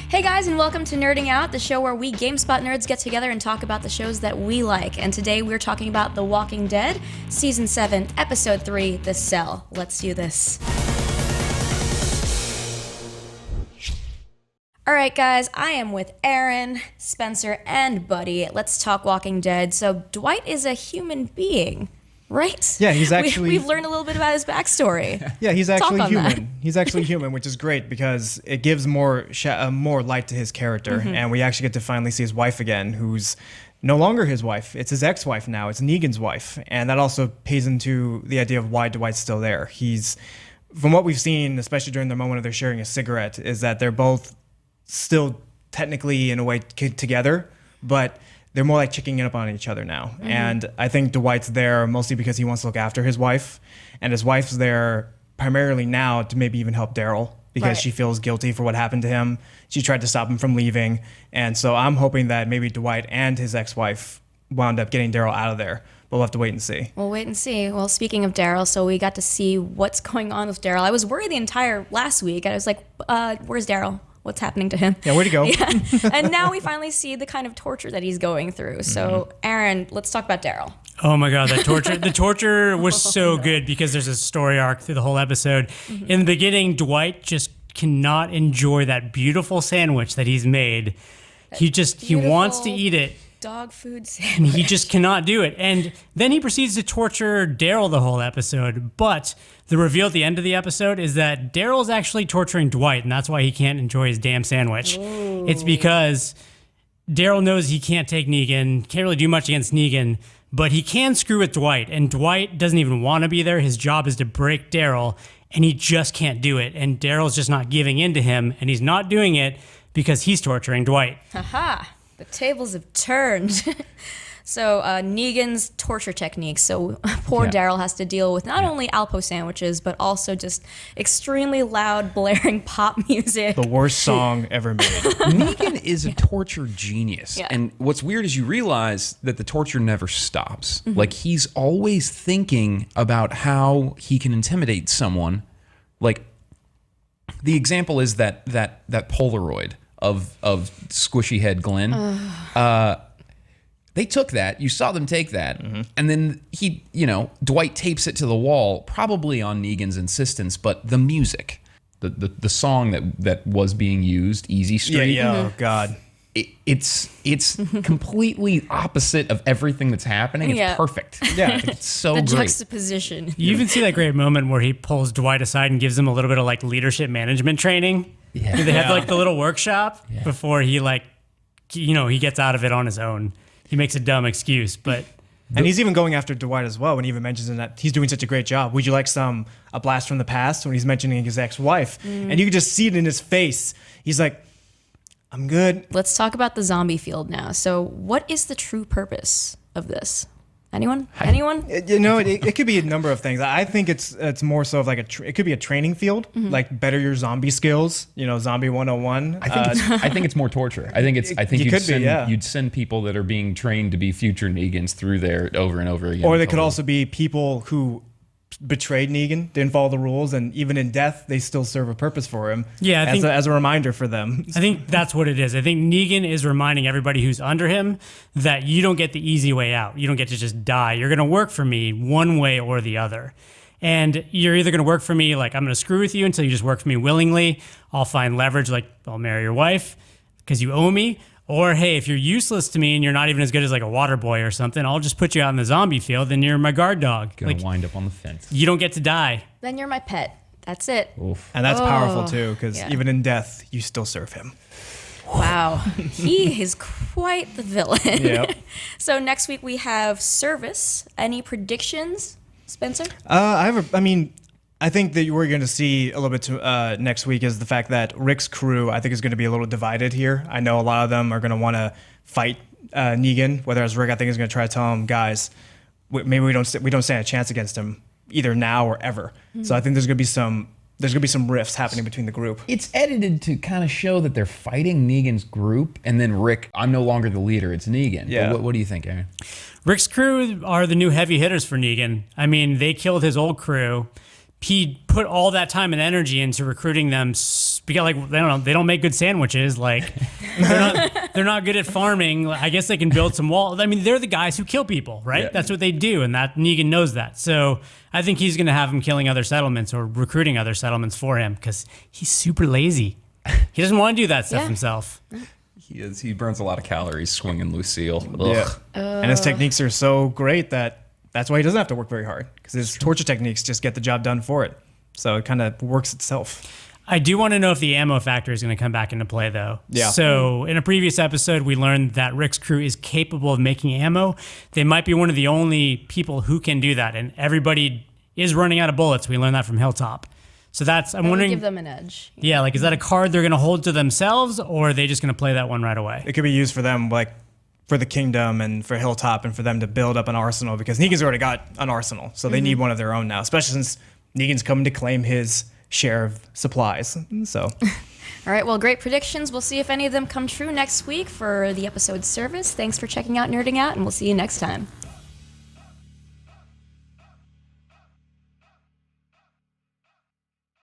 Hey guys, and welcome to Nerding Out, the show where we Gamespot nerds get together and talk about the shows that we like. And today we're talking about The Walking Dead, Season 7, Episode 3, The Cell. Let's do this. Alright guys, I am with Aaron, Spencer, and Buddy. Let's talk Walking Dead. So Dwight is a human being, right? Yeah, he's actually... We've learned a little bit about his backstory. Yeah, he's actually human. That. He's actually human, which is great because it gives more light to his character. Mm-hmm. And we actually get to finally see his wife again, who's no longer his wife. It's his ex-wife now. It's Negan's wife. And that also pays into the idea of why Dwight's still there. He's, from what we've seen, especially during the moment of their sharing a cigarette, is that they're both still technically in a way together, but they're more like checking up on each other now. Mm-hmm. And I think Dwight's there mostly because he wants to look after his wife, and his wife's there primarily now to maybe even help Daryl because she feels guilty for what happened to him. She tried to stop him from leaving. And so I'm hoping that maybe Dwight and his ex-wife wound up getting Daryl out of there. But we'll have to wait and see. We'll wait and see. Well, speaking of Daryl, so we got to see what's going on with Daryl. I was worried the entire last week. I was like, where's Daryl? What's happening to him? Yeah, where'd he go? Yeah. And now we finally see the kind of torture that he's going through. So, Aaron, let's talk about Daryl. Oh my God, that torture! The torture was so good because there's a story arc through the whole episode. Mm-hmm. In the beginning, Dwight just cannot enjoy that beautiful sandwich that he's made. He wants to eat it. Dog food sandwich. And he just cannot do it. And then he proceeds to torture Daryl the whole episode. But the reveal at the end of the episode is that Daryl's actually torturing Dwight, and that's why he can't enjoy his damn sandwich. Ooh. It's because Daryl knows he can't take Negan, can't really do much against Negan, but he can screw with Dwight, and Dwight doesn't even want to be there. His job is to break Daryl, and he just can't do it. And Daryl's just not giving in to him, and he's not doing it because he's torturing Dwight. Haha. The tables have turned. So Negan's torture techniques. So poor Daryl has to deal with not only Alpo sandwiches, but also just extremely loud, blaring pop music. The worst song ever made. Negan is a torture genius. Yeah. And what's weird is you realize that the torture never stops. Mm-hmm. Like, he's always thinking about how he can intimidate someone. Like, the example is that Polaroid of Squishy Head Glenn. They took that. You saw them take that. Mm-hmm. And then Dwight tapes it to the wall, probably on Negan's insistence, but the music, the song that was being used, Easy Street. Yeah, mm-hmm. Oh, God. It's completely opposite of everything that's happening. It's perfect. Yeah, it's so the great. Juxtaposition. You even see that great moment where he pulls Dwight aside and gives him a little bit of like leadership management training. Yeah. They have like the little workshop before he he gets out of it on his own. He makes a dumb excuse, but... And he's even going after Dwight as well when he even mentions that he's doing such a great job. Would you like a blast from the past when he's mentioning his ex-wife? Mm. And you can just see it in his face. He's like, I'm good. Let's talk about the zombie field now. So what is the true purpose of this? Anyone? It could be a number of things. I think it's more so of like it could be a training field, mm-hmm. like better your zombie skills. Zombie 101. I think it's more torture. I think you'd send people that are being trained to be future Negans through there over and over again. Or they could also be people who betrayed Negan, didn't follow the rules, and even in death, they still serve a purpose for him. Yeah, as a reminder for them. I think that's what it is. I think Negan is reminding everybody who's under him that you don't get the easy way out. You don't get to just die. You're going to work for me one way or the other. And you're either going to work for me, like I'm going to screw with you until you just work for me willingly. I'll find leverage, like I'll marry your wife because you owe me. Or, hey, if you're useless to me and you're not even as good as like a water boy or something, I'll just put you out in the zombie field and you're my guard dog. Gonna wind up on the fence. You don't get to die. Then you're my pet. That's it. Oof. And that's powerful too, because even in death, you still serve him. Wow. He is quite the villain. Yep. So next week we have Service. Any predictions, Spencer? I think that we're going to see a little bit next week is the fact that Rick's crew, I think, is going to be a little divided here. I know a lot of them are going to want to fight Negan, whereas Rick, I think, is going to try to tell him, guys, maybe we don't stand a chance against him either now or ever. Mm-hmm. So I think there's going to be some rifts happening between the group. It's edited to kind of show that they're fighting Negan's group, and then Rick, I'm no longer the leader, it's Negan. Yeah. What do you think, Aaron? Rick's crew are the new heavy hitters for Negan. I mean, they killed his old crew. he put all that time and energy into recruiting them because like they don't make good sandwiches, like they're not good at farming. I guess they can build some walls. I mean, they're the guys who kill people, right? Yeah. That's what they do, and that Negan knows that. So I think he's going to have him killing other settlements or recruiting other settlements for him because he's super lazy. He doesn't want to do that stuff himself. He is. He burns a lot of calories swinging Lucille. Yeah. And his techniques are so great that's why he doesn't have to work very hard, because his torture techniques just get the job done for it. So it kind of works itself. I do want to know if the ammo factor is going to come back into play, though. Yeah. So in a previous episode, we learned that Rick's crew is capable of making ammo. They might be one of the only people who can do that, and everybody is running out of bullets. We learned that from Hilltop. So I'm wondering. Give them an edge. Yeah, like is that a card they're going to hold to themselves, or are they just going to play that one right away? It could be used for them, like for the Kingdom and for Hilltop, and for them to build up an arsenal, because Negan's already got an arsenal, so they need one of their own now, especially since Negan's coming to claim his share of supplies. So, All right, well, great predictions. We'll see if any of them come true next week for the episode service. Thanks for checking out Nerding Out, and we'll see you next time.